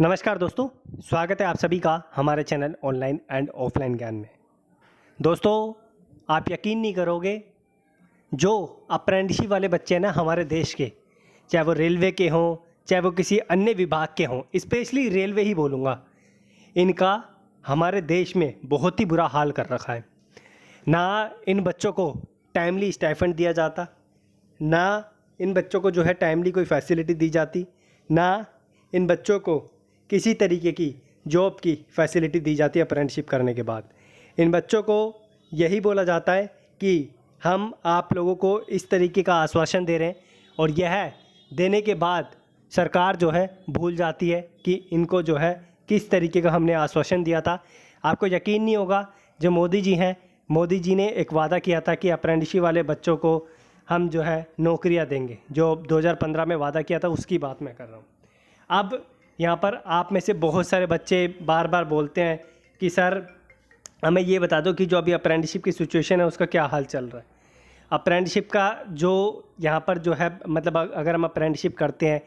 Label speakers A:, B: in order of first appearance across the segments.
A: नमस्कार दोस्तों, स्वागत है आप सभी का हमारे चैनल ऑनलाइन एंड ऑफलाइन ज्ञान में। दोस्तों, आप यकीन नहीं करोगे, जो अप्रेंटिसशिप वाले बच्चे हैं ना हमारे देश के, चाहे वो रेलवे के हों, चाहे वो किसी अन्य विभाग के हों, स्पेशली रेलवे ही बोलूँगा, इनका हमारे देश में बहुत ही बुरा हाल कर रखा है। ना इन बच्चों को टाइमली स्टाइपेंड दिया जाता, ना इन बच्चों को जो है टाइमली कोई फैसिलिटी दी जाती, ना इन बच्चों को किसी तरीके की जॉब की फैसिलिटी दी जाती है अप्रेंटिसशिप करने के बाद। इन बच्चों को यही बोला जाता है कि हम आप लोगों को इस तरीके का आश्वासन दे रहे हैं, और यह देने के बाद सरकार जो है भूल जाती है कि इनको जो है किस तरीके का हमने आश्वासन दिया था। आपको यकीन नहीं होगा, जो मोदी जी हैं, मोदी जी ने एक वादा किया था कि अप्रेंटिसशिप वाले बच्चों को हम जो है नौकरियां देंगे। जो 2015 में वादा किया था उसकी बात मैं कर रहा हूँ। अब यहाँ पर आप में से बहुत सारे बच्चे बार बार बोलते हैं कि सर हमें ये बता दो कि जो अभी अप्रेंटिसशिप की सिचुएशन है उसका क्या हाल चल रहा है। अप्रेंटिसशिप का जो यहाँ पर जो है, मतलब अगर हम अप्रेंटिसशिप करते हैं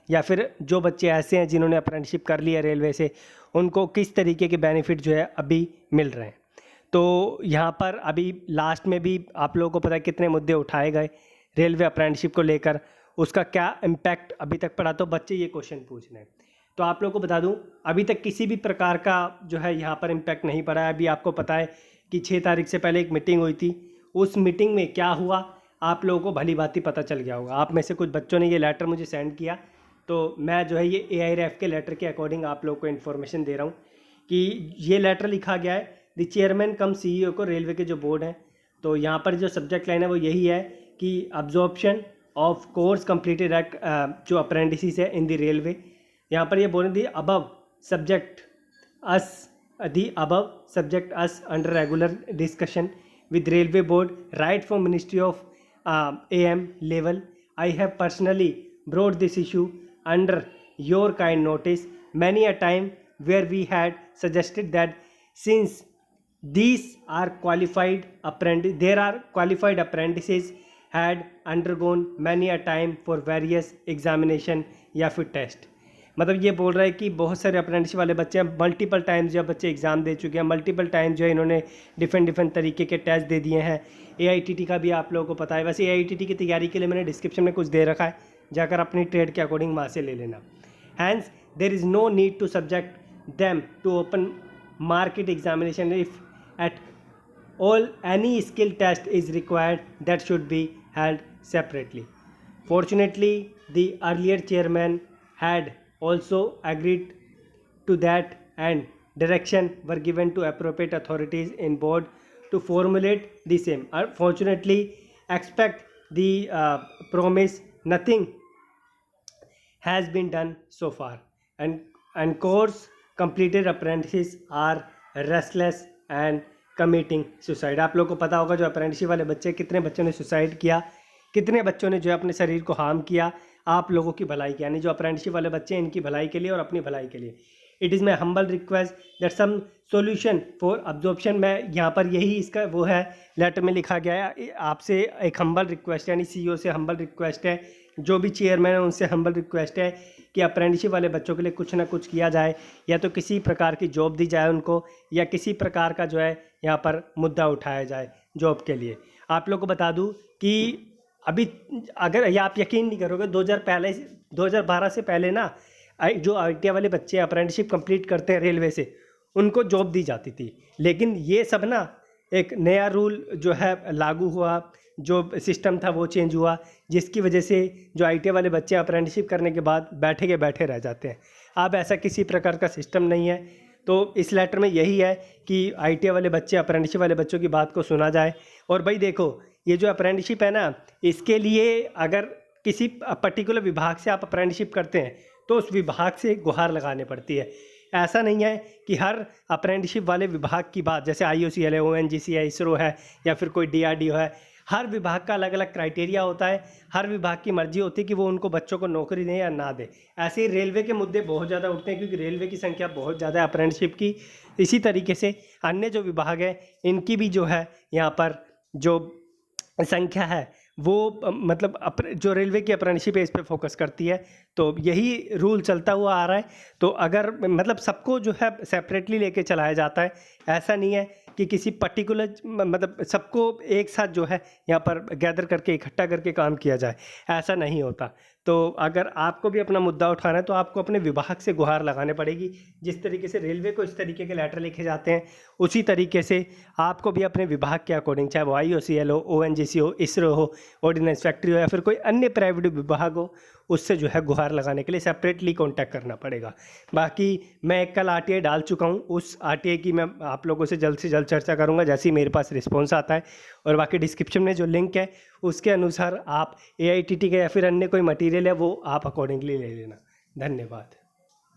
A: या फिर जो बच्चे ऐसे हैं जिन्होंने अप्रेंटिसशिप कर लिया रेलवे से, उनको किस तरीके के बेनिफिट जो है अभी मिल रहे हैं। तो यहाँ पर अभी लास्ट में भी आप लोगों को पता है कितने मुद्दे उठाए गए रेलवे अप्रेंटिसशिप को लेकर, उसका क्या इम्पैक्ट अभी तक पड़ा, तो बच्चे ये क्वेश्चन पूछ रहे हैं। तो आप लोगों को बता दूं, अभी तक किसी भी प्रकार का जो है यहाँ पर इम्पैक्ट नहीं पड़ा है। अभी आपको पता है कि 6 तारीख से पहले एक मीटिंग हुई थी, उस मीटिंग में क्या हुआ आप लोगों को भली भांति पता चल गया होगा। आप में से कुछ बच्चों ने ये लेटर मुझे सेंड किया, तो मैं जो है ये AIRF के लेटर के अकॉर्डिंग आप लोगों को इन्फॉर्मेशन दे रहा हूँ कि ये लेटर लिखा गया है द चेयरमैन कम CEO को, रेलवे के जो बोर्ड हैं। तो यहाँ पर जो सब्जेक्ट लाइन है वो यही है कि absorption of course completed at जो अप्रेंटिस है इन द रेलवे। यहाँ पर ये बोल the above subject as under regular discussion with railway board right from ministry of AM level. I have personally brought this issue under your kind notice many a time where we had suggested that since these are qualified apprentice there are qualified apprentices had undergone many a time for various examination या फिर test. मतलब ये बोल रहा है कि बहुत सारे अप्रेंटिसशिप वाले बच्चे हैं, मल्टीपल टाइम्स जो बच्चे एग्ज़ाम दे चुके हैं, मल्टीपल टाइम जो है इन्होंने डिफरेंट तरीके के टेस्ट दे दिए हैं। AITT का भी आप लोगों को पता है। वैसे AITT की तैयारी के लिए मैंने डिस्क्रिप्शन में कुछ दे रखा है, जाकर अपनी ट्रेड के अकॉर्डिंग वहाँ से ले लेना। Hence there is no need to subject them to open market examination if at all any skill test is required that should be held separately. Fortunately, the earlier chairman had also agreed to that and direction were given to appropriate authorities in board to formulate the same. Fortunately, expect the promise nothing has been done so far, and course completed apprentices are restless and committing suicide। आप लोगों को पता होगा जो apprenticeship वाले बच्चे, कितने बच्चों ने सुसाइड किया, कितने बच्चों ने जो है अपने शरीर को हार्म किया आप लोगों की भलाई के, यानी जो अप्रेंटिसशिप वाले बच्चे हैं इनकी भलाई के लिए और अपनी भलाई के लिए। It is my humble request that some solution for absorption. मैं यहाँ पर यही इसका वो है लेटर में लिखा गया है, आपसे एक हम्बल रिक्वेस्ट है, यानी CEO से हम्बल रिक्वेस्ट है, जो भी चेयरमैन है उनसे हम्बल रिक्वेस्ट है कि अप्रेंटिसशिप वाले बच्चों के लिए कुछ ना कुछ किया जाए, या तो किसी प्रकार की जॉब दी जाए उनको, या किसी प्रकार का जो है यहाँ पर मुद्दा उठाया जाए जॉब के लिए। आप लोग को बता दूँ कि अभी अगर या आप यकीन नहीं करोगे, 2012 से पहले ना जो ITI वाले बच्चे अप्रेंटिसशिप कंप्लीट करते हैं रेलवे से, उनको जॉब दी जाती थी। लेकिन ये सब ना एक नया रूल जो है लागू हुआ, जो सिस्टम था वो चेंज हुआ, जिसकी वजह से जो ITI वाले बच्चे अप्रेंटिसशिप करने के बाद बैठे के बैठे रह जाते हैं। अब ऐसा किसी प्रकार का सिस्टम नहीं है। तो इस लेटर में यही है कि ITI वाले बच्चे, अप्रेंटिसशिप वाले बच्चों की बात को सुना जाए। और भाई देखो, ये जो अप्रेंटिसशिप है ना, इसके लिए अगर किसी पर्टिकुलर विभाग से आप अप्रेंटिसशिप करते हैं तो उस विभाग से गुहार लगाने पड़ती है। ऐसा नहीं है कि हर अप्रेंटिसशिप वाले विभाग की बात, जैसे IOCL है, ONGC है, ISRO है, या फिर कोई DRDO है, हर विभाग का अलग अलग क्राइटेरिया होता है। हर विभाग की मर्जी होती है कि वो उनको बच्चों को नौकरी दें या ना दें। ऐसे ही रेलवे के मुद्दे बहुत ज़्यादा उठते हैं, क्योंकि रेलवे की संख्या बहुत ज़्यादा है अप्रेंटिसशिप की। इसी तरीके से अन्य जो विभाग है इनकी भी जो है यहाँ पर जो संख्या है वो मतलब जो रेलवे की अप्रेंटिसशिप है इस पे फोकस करती है। तो यही रूल चलता हुआ आ रहा है। तो अगर मतलब सबको जो है सेपरेटली लेके चलाया जाता है, ऐसा नहीं है कि किसी पर्टिकुलर मतलब सबको एक साथ जो है यहाँ पर गैदर करके इकट्ठा करके काम किया जाए, ऐसा नहीं होता। तो अगर आपको भी अपना मुद्दा उठाना है तो आपको अपने विभाग से गुहार लगाने पड़ेगी। जिस तरीके से रेलवे को इस तरीके के लेटर लिखे जाते हैं, उसी तरीके से आपको भी अपने विभाग के अकॉर्डिंग, चाहे वो IOCL हो, ONGC हो, इसरो हो, ऑर्डिनेंस फैक्ट्री हो, या फिर कोई अन्य प्राइवेट विभाग हो, उससे जो है गुहार लगाने के लिए सेपरेटली कॉन्टैक्ट करना पड़ेगा। बाकी मैं एक कल RTI डाल चुका हूँ, उस RTI की मैं आप लोगों से जल्द चर्चा करूँगा जैसे ही मेरे पास रिस्पॉन्स आता है। और बाकी डिस्क्रिप्शन में जो लिंक है उसके अनुसार आप AITT का या फिर अन्य कोई मटेरियल है वो आप अकॉर्डिंगली ले लेना। धन्यवाद।